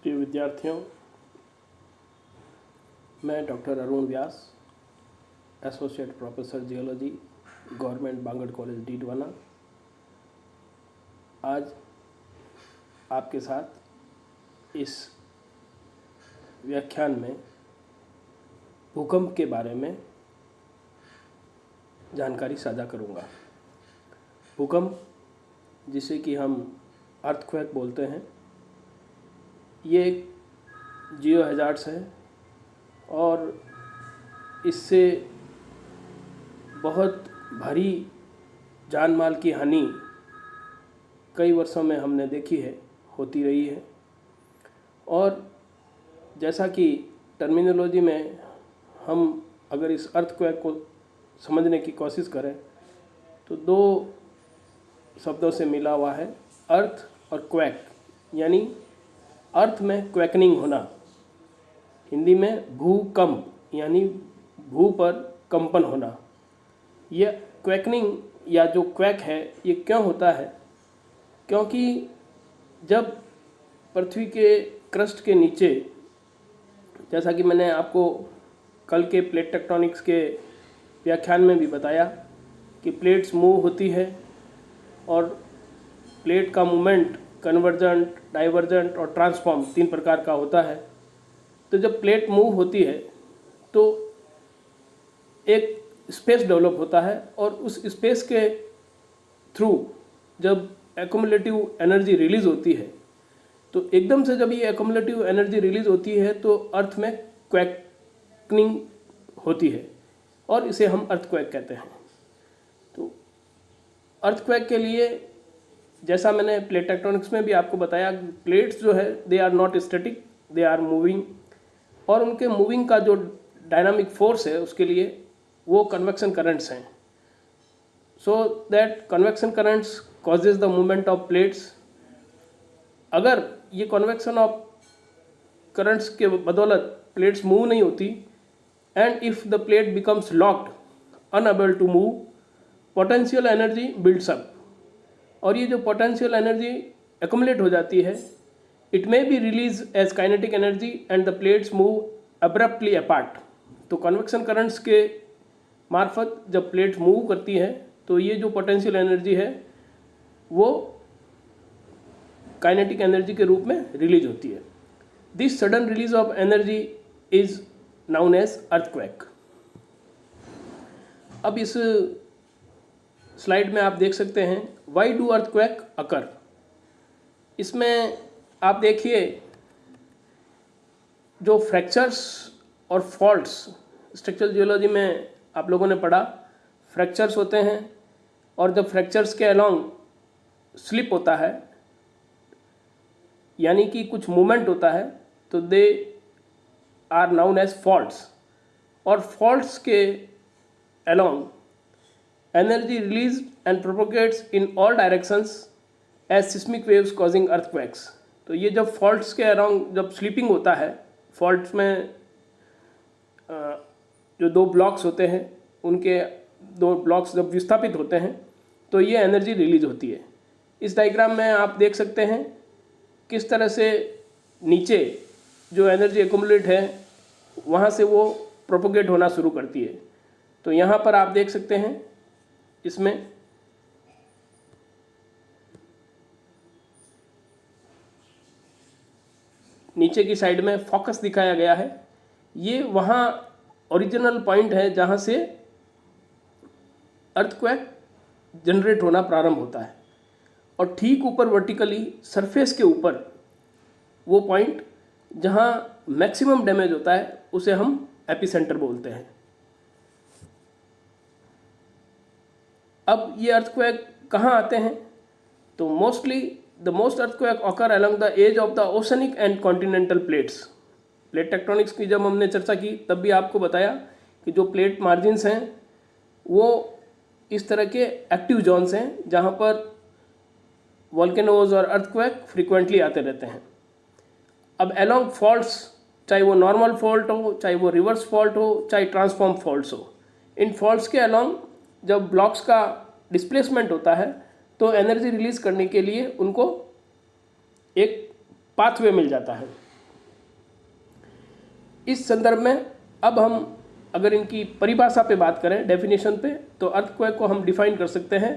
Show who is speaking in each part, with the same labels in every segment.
Speaker 1: प्रिय विद्यार्थियों, मैं doctor Arun Vyas, associate professor geology, government Bangur college Didwana, आज आपके साथ इस व्याख्यान में भूकंप के बारे में जानकारी साझा करूंगा। भूकंप, जिसे कि हम अर्थक्वेक बोलते हैं, ये एक जियो हैज़ार्ड्स है और इससे बहुत भारी जान माल की हानि कई वर्षों में हमने देखी है, होती रही है। और जैसा कि टर्मिनोलॉजी में हम अगर इस अर्थक्वेक को समझने की कोशिश करें तो दो शब्दों से मिला हुआ है, अर्थ और क्वैक। यानी अर्थ में क्वैकनिंग होना, हिंदी में भूकंप यानी भू पर कंपन होना। यह क्वैकनिंग या जो क्वैक है ये क्यों होता है? क्योंकि जब पृथ्वी के क्रस्ट के नीचे, जैसा कि मैंने आपको कल के प्लेट टेक्टोनिक्स के व्याख्यान में भी बताया कि प्लेट्स मूव होती है और प्लेट का मूवमेंट कन्वर्जेंट, डाइवर्जेंट और ट्रांसफॉर्म 3 प्रकार का होता है। तो जब प्लेट मूव होती है तो एक स्पेस डेवलप होता है और उस स्पेस के थ्रू जब एक्युमुलेटिव एनर्जी रिलीज होती है तो एकदम से जब ये एक्युमुलेटिव एनर्जी रिलीज होती है तो अर्थ में क्वैकनिंग होती है और इसे हम अर्थक्वेक कहते हैं। तो अर्थक्वेक के लिए, जैसा मैंने प्लेट टेक्टोनिक्स में भी आपको बताया, प्लेट्स जो है they are not static, they are moving, और उनके मूविंग का जो डायनामिक फोर्स है उसके लिए वो कन्वेक्शन करंट्स हैं। So that convection currents causes the movement of plates. अगर ये कन्वेक्शन ऑफ करंट्स के बदौलत प्लेट्स मूव नहीं होती, and if the plate becomes locked unable to move, potential energy builds up, और ये जो पोटेंशियल एनर्जी एक्युमुलेट हो जाती है, it may be release as kinetic energy and the plates move abruptly apart. तो convection currents के मार्फत जब प्लेट्स मूव करती हैं तो ये जो पोटेंशियल एनर्जी है वो काइनेटिक एनर्जी के रूप में रिलीज होती है। This sudden release of energy is known as earthquake. अब इस स्लाइड में आप देख सकते हैं व्हाई डू अर्थक्वेक अकर। इसमें आप देखिए जो फ्रैक्चर्स और फॉल्ट्स, स्ट्रक्चरल जियोलॉजी में आप लोगों ने पढ़ा, फ्रैक्चर्स होते हैं और जब फ्रैक्चर्स के अलोंग स्लिप होता है यानी कि कुछ मूवमेंट होता है तो they are known as faults. और फॉल्ट्स के along energy release and propagates in all directions as seismic waves causing earthquakes. तो ये जब फॉल्ट्स के अराउंड जब स्लीपिंग होता है, फॉल्ट्स में जो 2 ब्लॉक्स होते हैं उनके 2 ब्लॉक्स जब विस्थापित होते हैं तो ये एनर्जी रिलीज होती है। इस डायग्राम में आप देख सकते हैं किस तरह से नीचे जो एनर्जी एक्युमुलेट है वहाँ से वो प्रोपोगेट होना शुरू करती है। तो यहाँ पर आप देख सकते हैं इसमें नीचे की साइड में फोकस दिखाया गया है। ये वहाँ ओरिजिनल पॉइंट है जहाँ से अर्थक्वेक जनरेट होना प्रारंभ होता है, और ठीक ऊपर वर्टिकली सरफेस के ऊपर वो पॉइंट जहाँ मैक्सिमम डैमेज होता है उसे हम एपिसेंटर बोलते हैं। अब ये अर्थक्वेक कहाँ आते हैं? तो mostly the most earthquake occur along the edge of the oceanic and continental plates. Plate tectonics की जब हमने चर्चा की तब भी आपको बताया कि जो प्लेट मार्जिन्स हैं वो इस तरह के एक्टिव जोन्स हैं जहाँ पर वोल्केनोज और अर्थक्वेक फ्रीक्वेंटली आते रहते हैं। अब अलोंग फॉल्ट्स, चाहे वो नॉर्मल फॉल्ट हो, चाहे वो रिवर्स फॉल्ट हो, चाहे ट्रांसफॉर्म फॉल्ट्स हो, इन फॉल्ट्स के अलोंग जब ब्लॉक्स का डिस्प्लेसमेंट होता है तो एनर्जी रिलीज करने के लिए उनको एक पाथवे मिल जाता है। इस संदर्भ में अब हम अगर इनकी परिभाषा पे बात करें, डेफिनेशन पे, तो अर्थक्वेक को हम डिफाइन कर सकते हैं,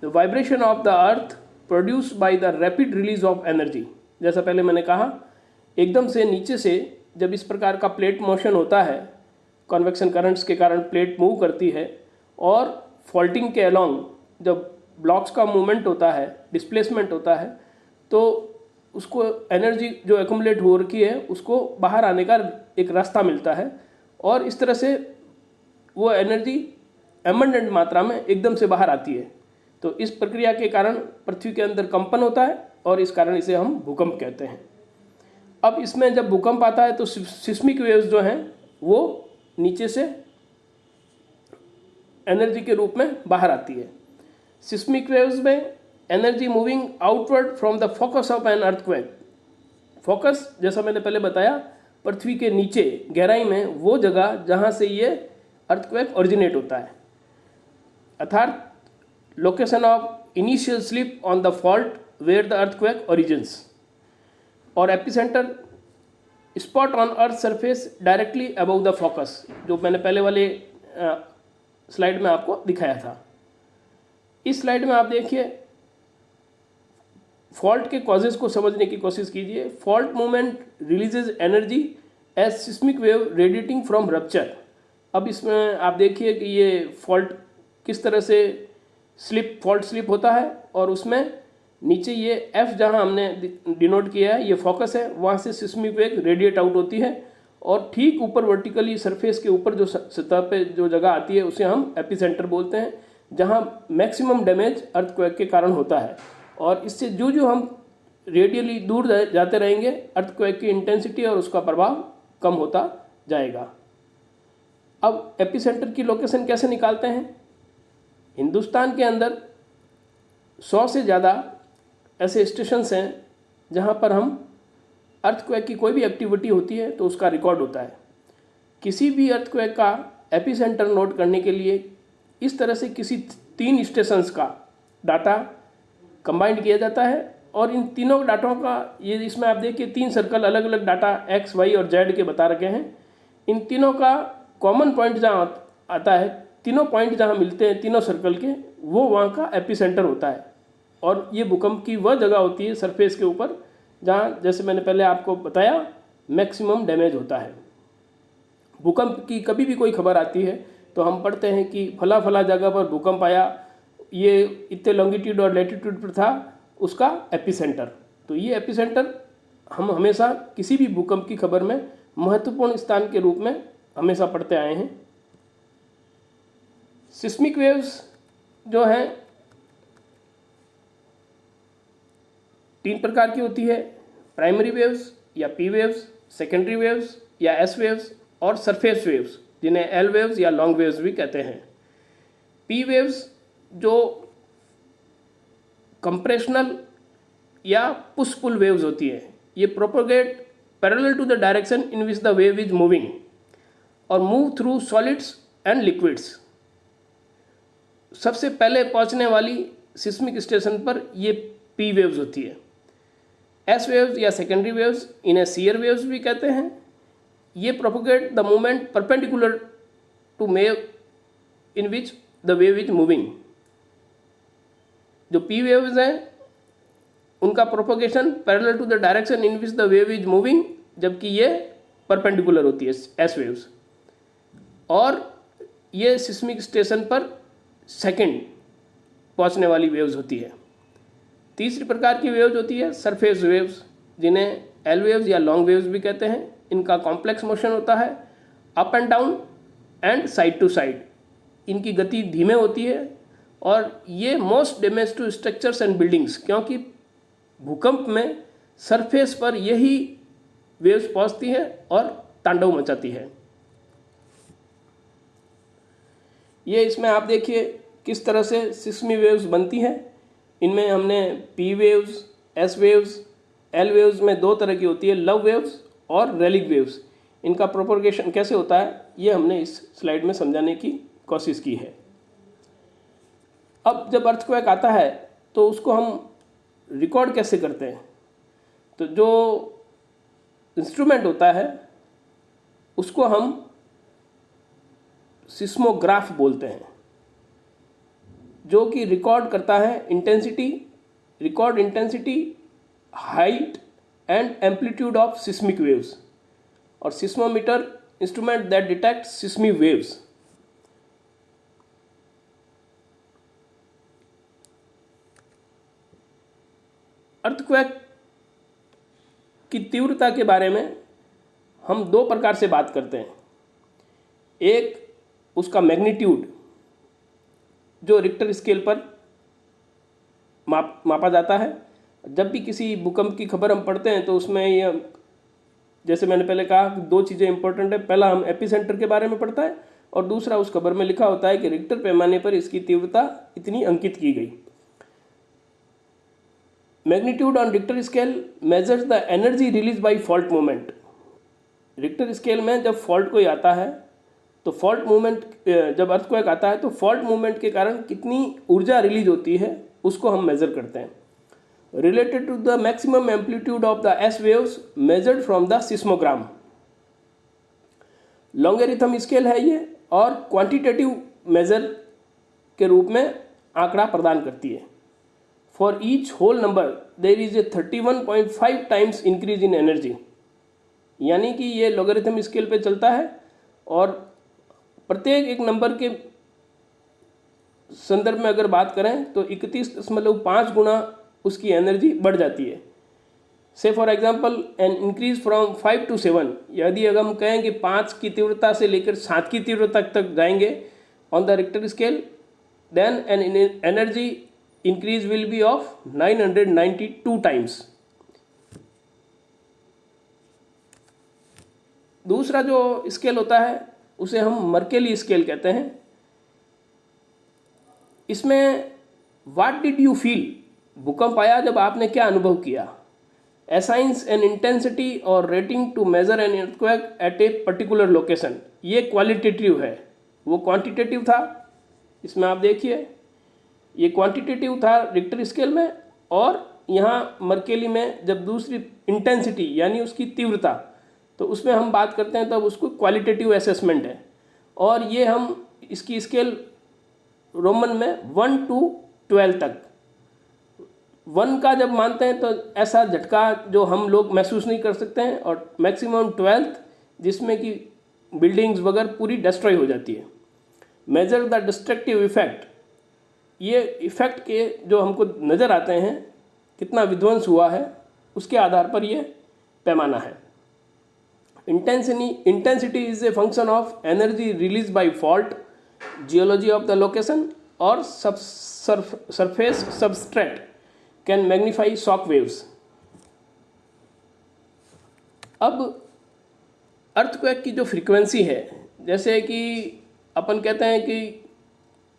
Speaker 1: the vibration of the earth produce by the rapid release of energy. जैसा पहले मैंने कहा, एकदम से नीचे से जब इस प्रकार का प्लेट मोशन होता है, कन्वेक्शन करंट्स के कारण प्लेट मूव करती है, और फॉल्टिंग के अलोंग जब ब्लॉक्स का मूवमेंट होता है, डिस्प्लेसमेंट होता है, तो उसको एनर्जी जो एक्युमुलेट हो रखी है उसको बाहर आने का एक रास्ता मिलता है, और इस तरह से वो एनर्जी एबंडेंट मात्रा में एकदम से बाहर आती है। तो इस प्रक्रिया के कारण पृथ्वी के अंदर कंपन होता है, और इस कारण इसे हम भूकंप कहते हैं। अब इसमें जब भूकंप आता है तो सिस्मिक वेव्स जो हैं वो नीचे से एनर्जी के रूप में बाहर आती है। सिस्मिक वेव्स में energy moving outward from the focus of an earthquake. Focus, जैसा मैंने पहले बताया, पृथ्वी के नीचे गहराई में वो जगह जहाँ से ये अर्थक्वेक ओरिजिनेट होता है, अर्थात location of initial slip on the fault where the earthquake origins, और epicentre spot on earth surface directly above the focus, जो मैंने पहले वाले स्लाइड में आपको दिखाया था। इस स्लाइड में आप देखिए, फॉल्ट के कॉजेज को समझने की कोशिश कीजिए। Fault movement releases energy as seismic wave radiating from rupture. अब इसमें आप देखिए कि ये फॉल्ट किस तरह से फॉल्ट स्लिप होता है, और उसमें नीचे ये एफ जहाँ हमने डिनोट किया है, ये फोकस है, वहाँ से सिस्मिक वेव रेडिएट आउट होती है, और ठीक ऊपर वर्टिकली सरफेस के ऊपर जो सतह पे जो जगह आती है उसे हम एपिसेंटर बोलते हैं, जहाँ मैक्सिमम डैमेज अर्थक्वेक के कारण होता है। और इससे जो जो हम रेडियली दूर जाते रहेंगे, अर्थक्वेक की इंटेंसिटी और उसका प्रभाव कम होता जाएगा। अब एपिसेंटर की लोकेशन कैसे निकालते हैं? हिंदुस्तान के अंदर 100 से ज़्यादा ऐसे स्टेशंस हैं जहाँ पर हम अर्थक्वेक की कोई भी एक्टिविटी होती है तो उसका रिकॉर्ड होता है। किसी भी अर्थक्वेक का एपिसेंटर नोट करने के लिए इस तरह से किसी 3 स्टेशंस का डाटा कंबाइंड किया जाता है, और इन तीनों डाटों का ये इसमें आप देखिए 3 सर्कल अलग अलग डाटा एक्स, वाई और जेड के बता रखे हैं। इन तीनों का कॉमन पॉइंट जहाँ आता है, तीनों पॉइंट जहाँ मिलते हैं तीनों सर्कल के, वो वहाँ का एपिसेंटर होता है। और ये भूकंप की वह जगह होती है सरफेस के ऊपर जहाँ, जैसे मैंने पहले आपको बताया, मैक्सिमम डैमेज होता है। भूकंप की कभी भी कोई खबर आती है तो हम पढ़ते हैं कि फला फला जगह पर भूकंप आया, ये इतने लॉन्गिट्यूड और लैटिट्यूड पर था उसका एपिसेंटर। तो ये एपिसेंटर हम हमेशा किसी भी भूकंप की खबर में महत्वपूर्ण स्थान के रूप में हमेशा पढ़ते आए हैं। सिस्मिक वेव्स जो हैं 3 प्रकार की होती है, प्राइमरी वेव्स या पी वेव्स, सेकेंडरी वेव्स या एस वेव्स, और सरफेस वेव्स जिन्हें एल वेव्स या लॉन्ग वेव्स भी कहते हैं। पी वेव्स जो कंप्रेशनल या पुश पुल वेव्स होती है, ये propagate parallel to the direction in which the wave is moving और move through solids and liquids. सबसे पहले पहुंचने वाली सिस्मिक स्टेशन पर ये पी वेव्स होती है। एस वेव्स या सेकेंडरी वेव्स, इन्हें सीयर वेव्स भी कहते हैं। ये propagate the movement perpendicular to wave in which the wave is moving. जो पी वेव्स हैं उनका propagation parallel to the direction in which the wave is moving, जबकि ये परपेंडिकुलर होती है एस वेव्स। और ये सिस्मिक स्टेशन पर सेकंड पहुंचने वाली वेव्स होती है। तीसरी प्रकार की वेव्स होती है सरफेस वेव्स, जिन्हें एल वेव्स या लॉन्ग वेव्स भी कहते हैं। इनका कॉम्प्लेक्स मोशन होता है, up and down and side to side. इनकी गति धीमे होती है, और ये most damage to structures and buildings, क्योंकि भूकंप में सरफेस पर यही वेव्स पहुंचती है और तांडव मचाती है। ये इसमें आप देखिए किस तरह से सिस्मिक वेव्स बनती हैं। इनमें हमने P waves, S waves, L waves में 2 तरह की होती है, लव वेव्स और रेलिक वेव्स। इनका प्रोपोगेशन कैसे होता है ये हमने इस स्लाइड में समझाने की कोशिश की है। अब जब अर्थक्वेक आता है तो उसको हम रिकॉर्ड कैसे करते हैं? तो जो इंस्ट्रूमेंट होता है उसको हम सिस्मोग्राफ बोलते हैं, जो कि रिकॉर्ड करता है record intensity, height and amplitude of seismic waves, और seismometer instrument that detect seismic waves. Earthquake की तीव्रता के बारे में हम दो प्रकार से बात करते हैं। एक, उसका मैग्नीट्यूड जो रिक्टर स्केल पर मापा जाता है। जब भी किसी भूकंप की खबर हम पढ़ते हैं तो उसमें यह, जैसे मैंने पहले कहा, दो चीज़ें इंपॉर्टेंट है। पहला हम एपिसेंटर के बारे में पढ़ता है और दूसरा उस खबर में लिखा होता है कि रिक्टर पैमाने पर इसकी तीव्रता इतनी अंकित की गई। Magnitude on Richter scale measures the energy release by fault movement. Richter scale में जब फॉल्ट कोई आता है तो फॉल्ट मूवमेंट, जब अर्थक्वेक आता है तो फॉल्ट मूवमेंट के कारण कितनी ऊर्जा रिलीज होती है उसको हम मेजर करते हैं। Related to the maximum amplitude of the S waves measured from the seismogram. Logarithm scale है ये, और क्वांटिटेटिव मेजर के रूप में आंकड़ा प्रदान करती है। For each whole number there is a 31.5 times increase in energy, यानी कि ये लॉगरिथम स्केल पे चलता है और प्रत्येक एक नंबर के संदर्भ में अगर बात करें तो 31.5 गुना उसकी एनर्जी बढ़ जाती है। से for example an increase from 5 to 7, यदि अगर हम कहें कि 5 की तीव्रता से लेकर 7 की तीव्रता तक जाएंगे on the Richter scale, then an energy increase will be of 992 times. दूसरा जो स्केल होता है उसे हम मर्केली स्केल कहते हैं। इसमें व्हाट डिड यू फील, भूकंप आया जब आपने क्या अनुभव किया। असाइंस एन इंटेंसिटी और rating to measure an earthquake at a particular location. ये क्वालिटेटिव है, वो क्वांटिटेटिव था। इसमें आप देखिए, ये क्वांटिटेटिव था रिक्टर स्केल में, और यहाँ मर्केली में जब दूसरी इंटेंसिटी यानी उसकी तीव्रता, तो उसमें हम बात करते हैं तब उसको क्वालिटेटिव असेसमेंट है। और ये हम इसकी स्केल रोमन में 1 to 12 तक। 1 का जब मानते हैं तो ऐसा झटका जो हम लोग महसूस नहीं कर सकते हैं, और मैक्सिमम 12 जिसमें कि बिल्डिंग्स वगैरह पूरी डिस्ट्रॉय हो जाती है। मेजर द डिस्ट्रक्टिव इफेक्ट, ये इफेक्ट के जो हमको नज़र आते हैं कितना विध्वंस हुआ है उसके आधार पर ये पैमाना है। Intensity is a function of energy release by fault, geology of the location और surface substrate can magnify shock waves. अब अर्थक्वेक की जो फ्रीक्वेंसी है, जैसे कि अपन कहते हैं कि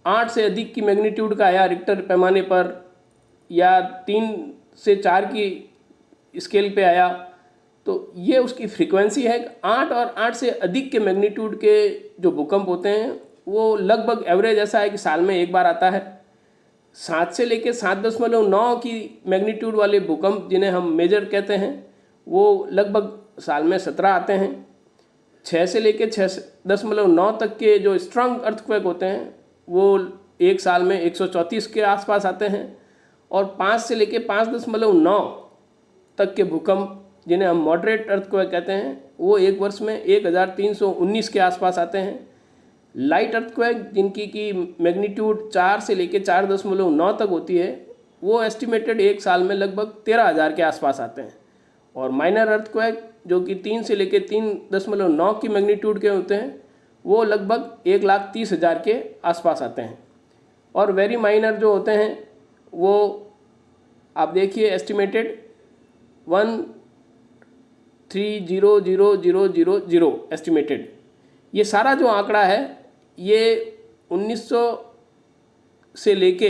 Speaker 1: 8 से अधिक की मैग्नीट्यूड का आया रिक्टर पैमाने पर, या 3 से 4 की स्केल पे आया, तो ये उसकी फ्रीक्वेंसी है। 8 और 8 से अधिक के मैग्नीट्यूड के जो भूकंप होते हैं वो लगभग एवरेज ऐसा है कि साल में एक बार आता है। 7 से लेकर 7.9 की मैग्नीट्यूड वाले भूकंप जिन्हें हम मेजर कहते हैं वो लगभग साल में 17 आते हैं। 6 से लेकर 6.9 तक के जो स्ट्रॉन्ग अर्थक्वेक होते हैं वो एक साल में 134 के आसपास आते हैं। और 5 से लेकर 5.9 तक के भूकंप जिन्हें हम मॉडरेट अर्थक्वेक कहते हैं वो एक वर्ष में 1319 के आसपास आते हैं। लाइट अर्थक्वेक जिनकी की मैग्नीट्यूड 4 से लेकर 4.9 तक होती है वो एस्टिमेटेड एक साल में लगभग 13,000 के आसपास आते हैं। और माइनर अर्थक्वेक जो कि 3 से लेकर 3.9 की मैग्नीट्यूड के होते हैं वो लगभग 1,30,000 के आसपास आते हैं। और वेरी माइनर जो होते हैं वो आप देखिए एस्टिमेटेड 1,30,000 एस्टिमेटेड। ये सारा जो आंकड़ा है ये 1900 से लेके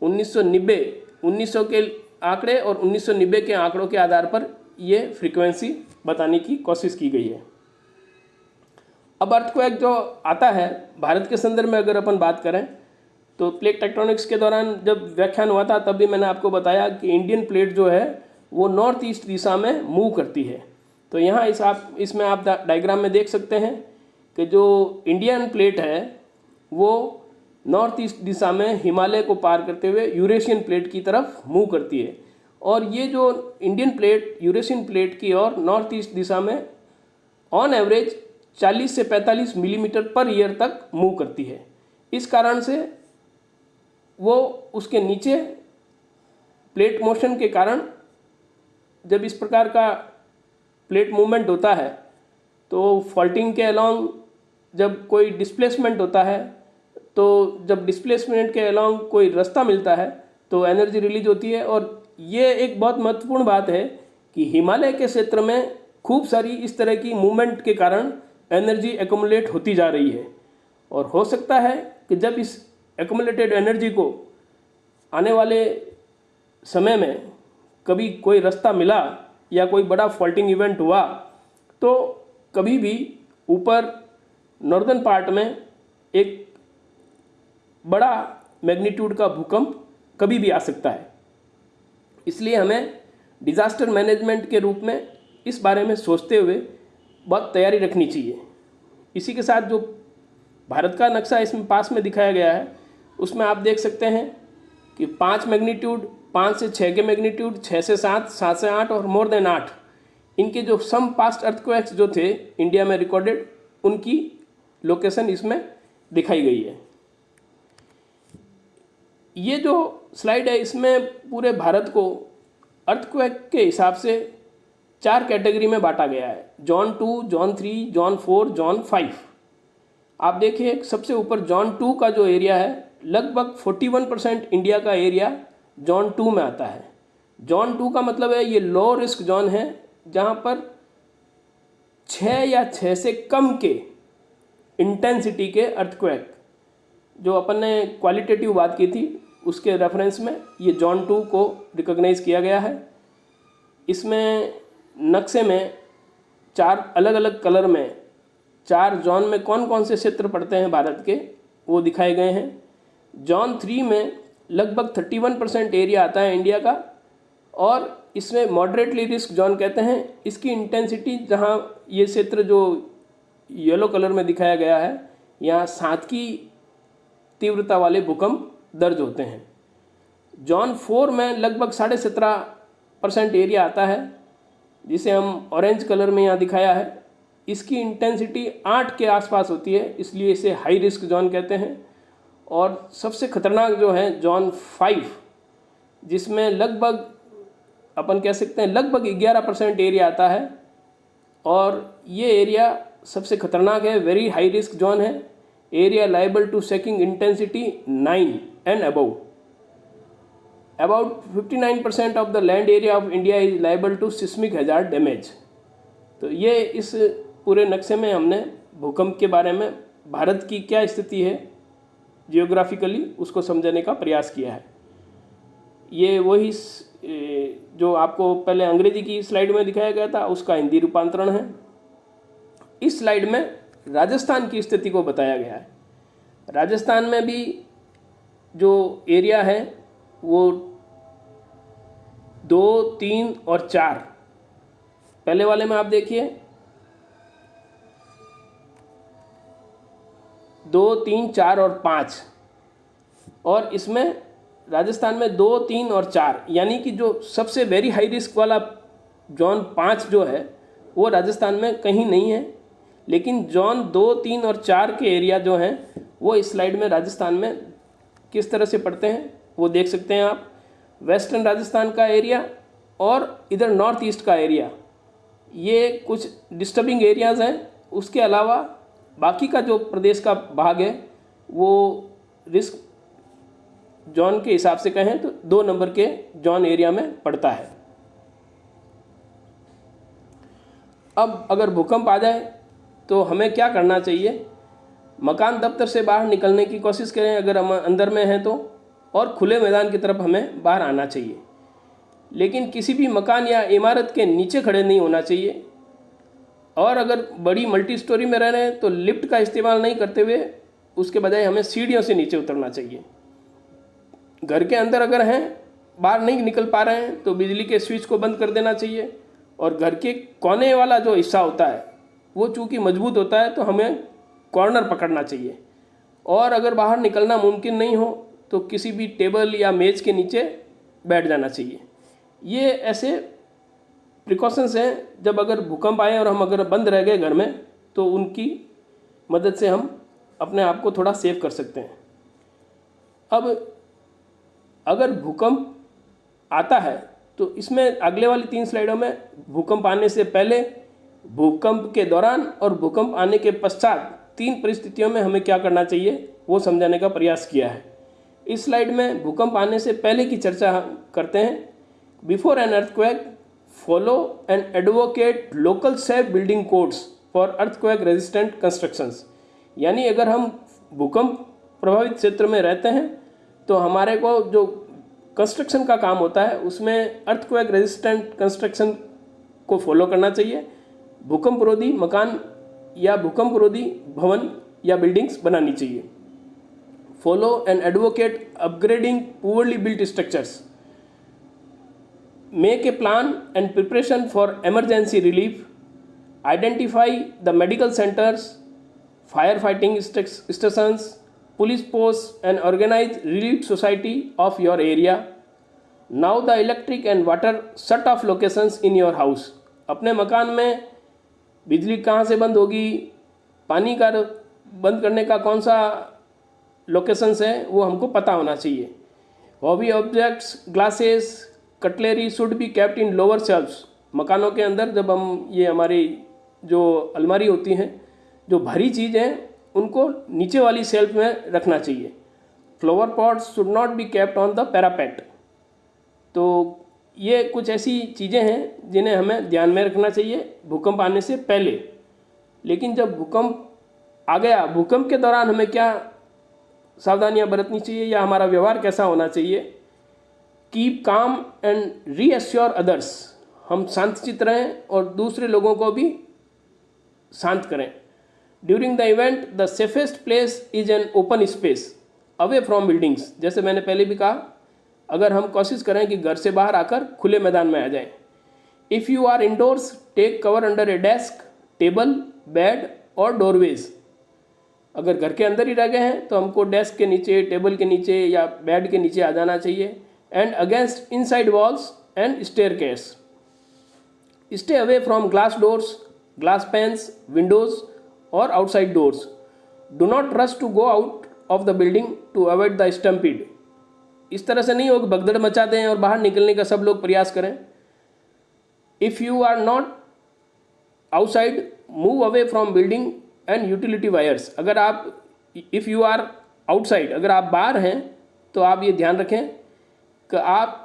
Speaker 1: 1990 के आंकड़े और 1990 के आंकड़ों के आधार पर ये फ्रीक्वेंसी बताने की कोशिश की गई है। अब अर्थक्वेक जो आता है भारत के संदर्भ में अगर अपन बात करें तो प्लेट टेक्टोनिक्स के दौरान जब व्याख्यान हुआ था तब भी मैंने आपको बताया कि इंडियन प्लेट जो है वो नॉर्थ ईस्ट दिशा में मूव करती है। तो यहाँ इसमें आप डायग्राम में देख सकते हैं कि जो इंडियन प्लेट है वो नॉर्थ ईस्ट दिशा में हिमालय को पार करते हुए यूरेशियन प्लेट की तरफ मूव करती है, और ये जो इंडियन प्लेट यूरेशियन प्लेट की और नॉर्थ ईस्ट दिशा में ऑन एवरेज 40 से 45 मिलीमीटर पर ईयर तक मूव करती है। इस कारण से वो उसके नीचे प्लेट मोशन के कारण जब इस प्रकार का प्लेट मूवमेंट होता है तो फॉल्टिंग के अलोंग जब कोई डिस्प्लेसमेंट होता है, तो जब डिस्प्लेसमेंट के अलोंग कोई रास्ता मिलता है तो एनर्जी रिलीज होती है। और ये एक बहुत महत्वपूर्ण बात है कि हिमालय के क्षेत्र में खूब सारी इस तरह की मूवमेंट के कारण एनर्जी एक्युमुलेट होती जा रही है, और हो सकता है कि जब इस एक्युमुलेटेड एनर्जी को आने वाले समय में कभी कोई रास्ता मिला या कोई बड़ा फॉल्टिंग इवेंट हुआ तो कभी भी ऊपर नॉर्दर्न पार्ट में एक बड़ा मैग्नीट्यूड का भूकंप कभी भी आ सकता है। इसलिए हमें डिज़ास्टर मैनेजमेंट के रूप में इस बारे में सोचते हुए बहुत तैयारी रखनी चाहिए। इसी के साथ जो भारत का नक्शा इसमें पास में दिखाया गया है उसमें आप देख सकते हैं कि 5 मैग्नीट्यूड, 5 से 6 के मैग्नीट्यूड, 6 से 7, 7 से 8 और मोर देन 8 इनके जो सम पास्ट अर्थक्वेक्स जो थे इंडिया में रिकॉर्डेड, उनकी लोकेशन इसमें दिखाई गई है। ये जो स्लाइड है इसमें पूरे भारत को अर्थक्वेक के हिसाब से 4 कैटेगरी में बांटा गया है, जोन 2, जोन 3, जोन 4, जोन 5। आप देखिए सबसे ऊपर जोन 2 का जो एरिया है लगभग 41% इंडिया का एरिया जोन 2 में आता है। जोन 2 का मतलब है ये लो रिस्क जोन है जहाँ पर 6 या 6 से कम के इंटेंसिटी के अर्थक्वेक, जो अपन ने क्वालिटेटिव बात की थी उसके रेफरेंस में ये जोन 2 को रिकॉग्नाइज किया गया है। इसमें नक्शे में 4 अलग अलग कलर में 4 जोन में कौन कौन से क्षेत्र पड़ते हैं भारत के वो दिखाए गए हैं। जोन 3 में लगभग 31% एरिया आता है इंडिया का, और इसमें मॉडरेटली रिस्क जोन कहते हैं। इसकी इंटेंसिटी, जहां ये क्षेत्र जो येलो कलर में दिखाया गया है, यहाँ 7 की तीव्रता वाले भूकंप दर्ज होते हैं। जोन 4 में लगभग 17.5% एरिया आता है, जिसे हम ऑरेंज कलर में यहाँ दिखाया है। इसकी इंटेंसिटी 8 के आसपास होती है, इसलिए इसे हाई रिस्क जोन कहते हैं। और सबसे खतरनाक जो है जोन 5, जिसमें लगभग अपन कह सकते हैं लगभग 11% एरिया आता है, और ये एरिया सबसे खतरनाक है, वेरी हाई रिस्क जोन है। Area liable to shaking intensity 9 and above. About 59% of the land area of India is liable to seismic hazard damage। तो ये इस पूरे नक्शे में हमने भूकंप के बारे में भारत की क्या स्थिति है जियोग्राफिकली उसको समझने का प्रयास किया है। ये वही जो आपको पहले अंग्रेजी की स्लाइड में दिखाया गया था उसका हिंदी रूपांतरण है। इस स्लाइड में राजस्थान की स्थिति को बताया गया है। राजस्थान में भी जो एरिया है वो 2, 3 और 4, पहले वाले में आप देखिए 2, 3, 4 और 5, और इसमें राजस्थान में 2, 3 और 4, यानी कि जो सबसे वेरी हाई रिस्क वाला जोन 5 जो है वो राजस्थान में कहीं नहीं है। लेकिन जोन 2, 3 और 4 के एरिया जो हैं वो इस स्लाइड में राजस्थान में किस तरह से पड़ते हैं वो देख सकते हैं आप। वेस्टर्न राजस्थान का एरिया और इधर नॉर्थ ईस्ट का एरिया, ये कुछ डिस्टर्बिंग एरियाज़ हैं। उसके अलावा बाकी का जो प्रदेश का भाग है वो रिस्क जोन के हिसाब से कहें तो 2 नंबर के जोन एरिया में पड़ता है। अब अगर भूकंप आ जाए तो हमें क्या करना चाहिए? मकान दफ्तर से बाहर निकलने की कोशिश करें अगर हम अंदर में हैं तो, और खुले मैदान की तरफ हमें बाहर आना चाहिए। लेकिन किसी भी मकान या इमारत के नीचे खड़े नहीं होना चाहिए, और अगर बड़ी मल्टी स्टोरी में रह रहे हैं तो लिफ्ट का इस्तेमाल नहीं करते हुए उसके बजाय हमें सीढ़ियों से नीचे उतरना चाहिए। घर के अंदर अगर हैं, बाहर नहीं निकल पा रहे हैं तो बिजली के स्विच को बंद कर देना चाहिए, और घर के कोने वाला जो हिस्सा होता है वो चूँकि मजबूत होता है तो हमें कॉर्नर पकड़ना चाहिए, और अगर बाहर निकलना मुमकिन नहीं हो तो किसी भी टेबल या मेज के नीचे बैठ जाना चाहिए। ये ऐसे प्रिकॉशंस हैं, जब अगर भूकंप आए और हम अगर बंद रह गए घर में तो उनकी मदद से हम अपने आप को थोड़ा सेव कर सकते हैं। अब अगर भूकंप आता है तो इसमें अगले वाली 3 स्लाइडों में भूकंप आने से पहले, भूकंप के दौरान और भूकंप आने के पश्चात 3 परिस्थितियों में हमें क्या करना चाहिए वो समझाने का प्रयास किया है। इस स्लाइड में भूकंप आने से पहले की चर्चा करते हैं। Before an earthquake, follow and advocate local safe building codes for earthquake resistant constructions. यानी अगर हम भूकंप प्रभावित क्षेत्र में रहते हैं तो हमारे को जो कंस्ट्रक्शन का काम होता है उसमें अर्थक्वेक रेजिस्टेंट कंस्ट्रक्शन को फॉलो करना चाहिए। भूकंप रोधी मकान या भूकंप रोधी भवन या बिल्डिंग्स बनानी चाहिए। Follow and advocate upgrading poorly built structures. Make a plan and preparation for emergency relief. Identify the medical centres, fire fighting stations, police posts and organize relief society of your area. Now the electric and water shut off locations in your house. अपने मकान में बिजली कहाँ से बंद होगी, पानी का बंद करने का कौन सा लोकेशंस है वो हमको पता होना चाहिए। Heavy objects, glasses, cutlery should be kept in lower shelves. मकानों के अंदर जब हम ये हमारी जो अलमारी होती हैं, जो भारी चीज़ हैं उनको नीचे वाली शेल्फ में रखना चाहिए। Flower pots should not be kept on the parapet. तो ये कुछ ऐसी चीज़ें हैं जिन्हें हमें ध्यान में रखना चाहिए भूकंप आने से पहले। लेकिन जब भूकंप आ गया, भूकंप के दौरान हमें क्या सावधानियां बरतनी चाहिए या हमारा व्यवहार कैसा होना चाहिए? Keep calm and reassure others. हम शांतचित्त रहें और दूसरे लोगों को भी शांत करें। During the event the safest place is an open space away from buildings. जैसे मैंने पहले भी कहा, अगर हम कोशिश करें कि घर से बाहर आकर खुले मैदान में आ जाएं। If you are indoors take cover under a desk, table, bed और डोरवेज। अगर घर के अंदर ही रह गए हैं तो हमको डेस्क के नीचे, टेबल के नीचे या बेड के नीचे आ जाना चाहिए। And against inside walls and staircase. Stay away from glass doors, glass panes, windows और outside doors. Do not rush to go out of the building to avoid the stampede. इस तरह से नहीं हो कि भगदड़ मचा दें और बाहर निकलने का सब लोग प्रयास करें। If you are not outside move away from building and utility wires. अगर आप इफ़ यू आर आउटसाइड, अगर आप बाहर हैं तो आप ये ध्यान रखें कि आप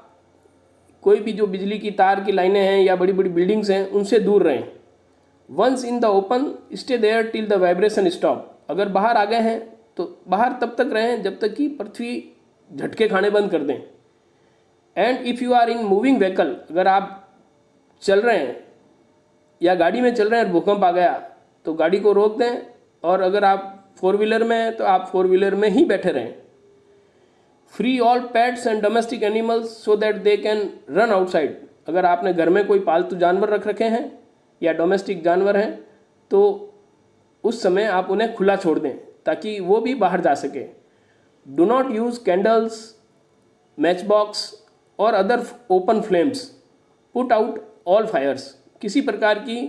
Speaker 1: कोई भी जो बिजली की तार की लाइनें हैं या बड़ी बड़ी बिल्डिंग्स हैं उनसे दूर रहें। Once in the open stay there till the vibration stop. अगर बाहर आ गए हैं तो बाहर तब तक रहें जब तक कि पृथ्वी झटके खाने बंद कर दें। And if you are in moving vehicle, अगर आप चल रहे हैं या गाड़ी में चल रहे हैं और भूकंप आ गया तो गाड़ी को रोक दें, और अगर आप 4 व्हीलर में हैं तो आप 4 व्हीलर में ही बैठे रहें। Free all pets and domestic animals so that they can run outside. अगर आपने घर में कोई पालतू जानवर रख रखे हैं या डोमेस्टिक जानवर हैं तो उस समय आप उन्हें खुला छोड़ दें ताकि वो भी बाहर जा सके। Do not use candles, match box और other open flames. Put out all fires. किसी प्रकार की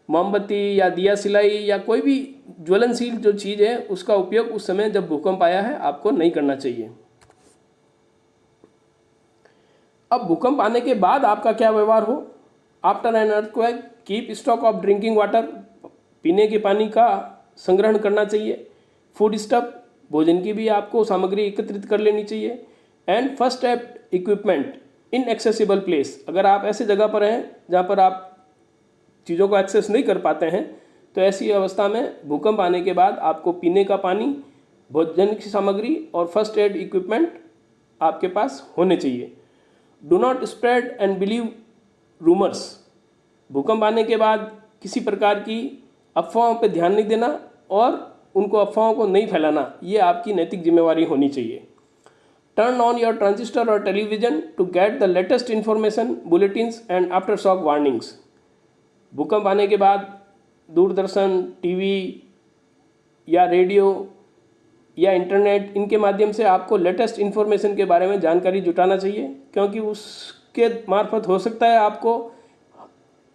Speaker 1: मोमबत्ती या दिया सिलाई या कोई भी ज्वलनशील जो चीज़ है उसका उपयोग उस समय जब भूकंप आया है आपको नहीं करना चाहिए। अब भूकंप आने के बाद आपका क्या व्यवहार हो? After an earthquake keep stock of drinking water. पीने के पानी का संग्रहण करना चाहिए। फूड स्टफ, भोजन की भी आपको सामग्री एकत्रित कर लेनी चाहिए। And first aid equipment in accessible place. अगर आप ऐसे जगह पर हैं जहाँ पर आप चीज़ों को एक्सेस नहीं कर पाते हैं तो ऐसी अवस्था में भूकंप आने के बाद आपको पीने का पानी, भोजन की सामग्री और फर्स्ट एड इक्विपमेंट आपके पास होने चाहिए। Do not spread and believe rumours. भूकंप आने के बाद किसी प्रकार की अफवाहों पर ध्यान नहीं देना और उनको अफवाहों को नहीं फैलाना, ये आपकी नैतिक जिम्मेवारी होनी चाहिए। Turn on your transistor or television to get the latest information, bulletins and aftershock warnings. भूकंप आने के बाद दूरदर्शन, टीवी या रेडियो या इंटरनेट, इनके माध्यम से आपको लेटेस्ट इन्फॉर्मेशन के बारे में जानकारी जुटाना चाहिए, क्योंकि उसके मार्फत हो सकता है आपको,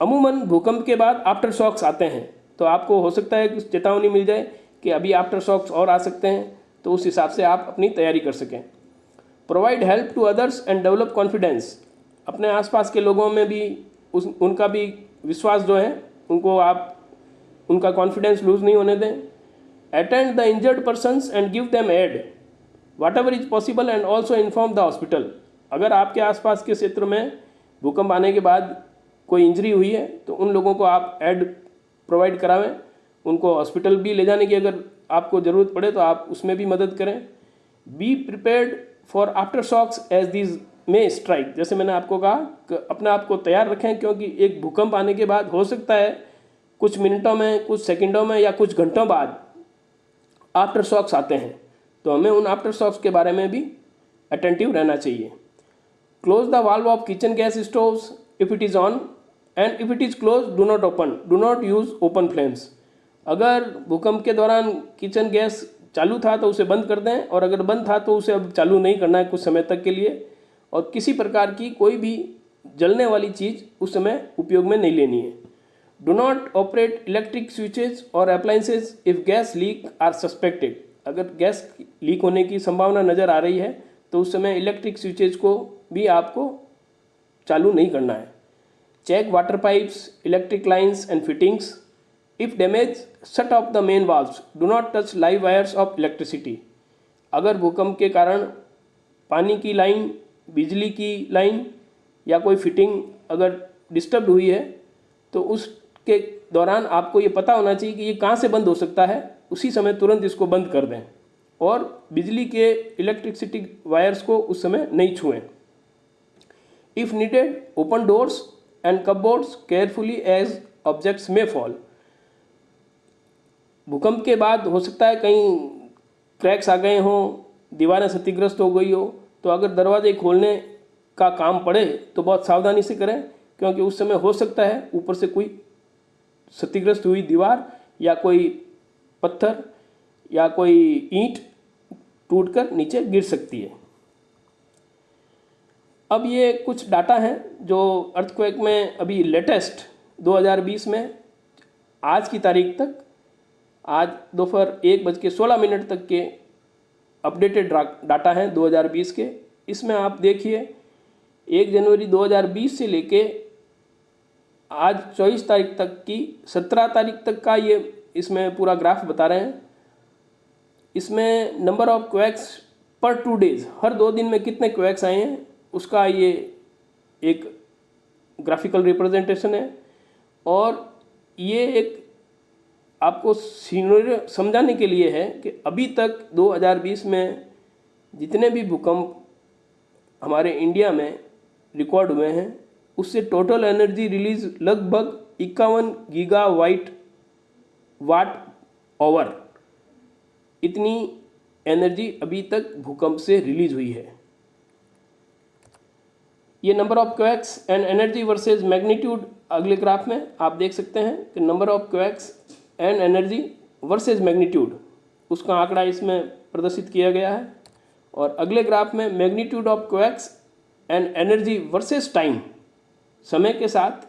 Speaker 1: अमूमन भूकंप के बाद आफ्टर शॉक्स आते हैं, तो आपको हो सकता है कुछ चेतावनी मिल जाए कि अभी आफ्टर शॉक्स और आ सकते हैं, तो उस हिसाब से आप अपनी तैयारी कर सकें। Provide help to others and develop confidence. अपने आसपास के लोगों में भी उनका भी विश्वास जो है, उनको आप उनका कॉन्फिडेंस लूज नहीं होने दें। Attend the injured persons and give them aid whatever is possible and also inform the hospital. अगर आपके आसपास के क्षेत्र में भूकंप आने के बाद कोई इंजरी हुई है तो उन लोगों को आप एड प्रोवाइड करावें, उनको हॉस्पिटल भी ले जाने की अगर आपको ज़रूरत पड़े तो आप उसमें भी मदद करें। Be prepared for aftershocks as these may strike. जैसे मैंने आपको कहा कि अपने आप को तैयार रखें, क्योंकि एक भूकंप आने के बाद हो सकता है कुछ मिनटों में, कुछ सेकंडों में या कुछ घंटों बाद आफ्टर शॉक्स आते हैं, तो हमें उन आफ्टर शॉक्स के बारे में भी अटेंटिव रहना चाहिए। Close the valve of kitchen gas stoves if it is on and if it is close do not open, do not use open flames. अगर भूकंप के दौरान किचन गैस चालू था तो उसे बंद कर दें, और अगर बंद था तो उसे अब चालू नहीं करना है कुछ समय तक के लिए, और किसी प्रकार की कोई भी जलने वाली चीज़ उस समय उपयोग में नहीं लेनी है। Do not operate electric switches और appliances if gas leak are suspected. अगर गैस लीक होने की संभावना नज़र आ रही है तो उस समय इलेक्ट्रिक स्विचेज को भी आपको चालू नहीं करना है। Check water pipes, electric lines and fittings. If damage shut off the main valves, do not touch live wires of electricity. अगर भूकंप के कारण पानी की लाइन, बिजली की लाइन या कोई फिटिंग अगर डिस्टर्ब हुई है तो उसके दौरान आपको ये पता होना चाहिए कि ये कहाँ से बंद हो सकता है, उसी समय तुरंत इसको बंद कर दें, और बिजली के इलेक्ट्रिसिटी वायर्स को उस समय नहीं छुएं। If needed open doors and cupboards carefully as objects may fall. भूकंप के बाद हो सकता है कहीं क्रैक्स आ गए हों, दीवारें क्षतिग्रस्त हो गई हो, तो अगर दरवाजे खोलने का काम पड़े तो बहुत सावधानी से करें, क्योंकि उस समय हो सकता है ऊपर से कोई क्षतिग्रस्त हुई दीवार या कोई पत्थर या कोई ईंट टूटकर नीचे गिर सकती है। अब ये कुछ डाटा हैं जो अर्थक्वेक में अभी लेटेस्ट 2020 में आज की तारीख तक, आज दोपहर 1:16 तक के अपडेटेड डाटा हैं 2020 के। इसमें आप देखिए 1 जनवरी 2020 से लेके आज 24 तारीख तक की 17 तारीख तक का ये इसमें पूरा ग्राफ बता रहे हैं। इसमें नंबर ऑफ क्वैक्स पर 2 डेज, हर 2 दिन में कितने क्वैक्स आए हैं उसका ये एक ग्राफिकल रिप्रेजेंटेशन है, और ये एक आपको सीनरी समझाने के लिए है कि अभी तक 2020 में जितने भी भूकंप हमारे इंडिया में रिकॉर्ड हुए हैं उससे टोटल एनर्जी रिलीज लगभग 51 गीगावाट आवर, इतनी एनर्जी अभी तक भूकंप से रिलीज हुई है। ये number of quacks and energy versus magnitude अगले ग्राफ में आप देख सकते हैं कि number of quacks and energy versus magnitude, उसका आंकड़ा इसमें प्रदर्शित किया गया है। और अगले ग्राफ में magnitude of quacks and energy versus time, समय के साथ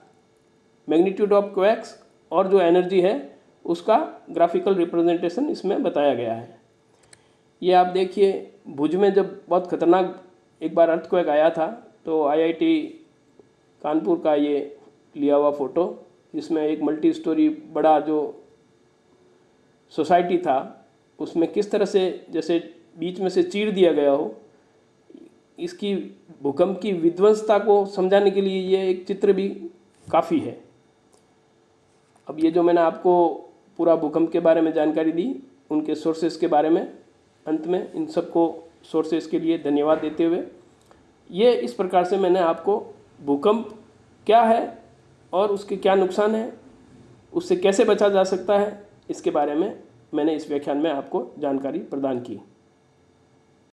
Speaker 1: मैग्नीट्यूड ऑफ क्वैक्स और जो एनर्जी है उसका ग्राफिकल रिप्रेजेंटेशन इसमें बताया गया है। ये आप देखिए, भुज में जब बहुत खतरनाक एक बार अर्थक्वेक आया था तो IIT कानपुर का ये लिया हुआ फ़ोटो, जिसमें एक मल्टी स्टोरी बड़ा जो सोसाइटी था उसमें किस तरह से जैसे बीच में से चीर दिया गया हो, इसकी भूकंप की विध्वंसता को समझाने के लिए ये एक चित्र भी काफ़ी है। अब ये जो मैंने आपको पूरा भूकंप के बारे में जानकारी दी, उनके सोर्सेस के बारे में, अंत में इन सबको सोर्सेस के लिए धन्यवाद देते हुए ये इस प्रकार से मैंने आपको भूकंप क्या है और उसके क्या नुकसान हैं, उससे कैसे बचा जा सकता है, इसके बारे में मैंने इस व्याख्यान में आपको जानकारी प्रदान की।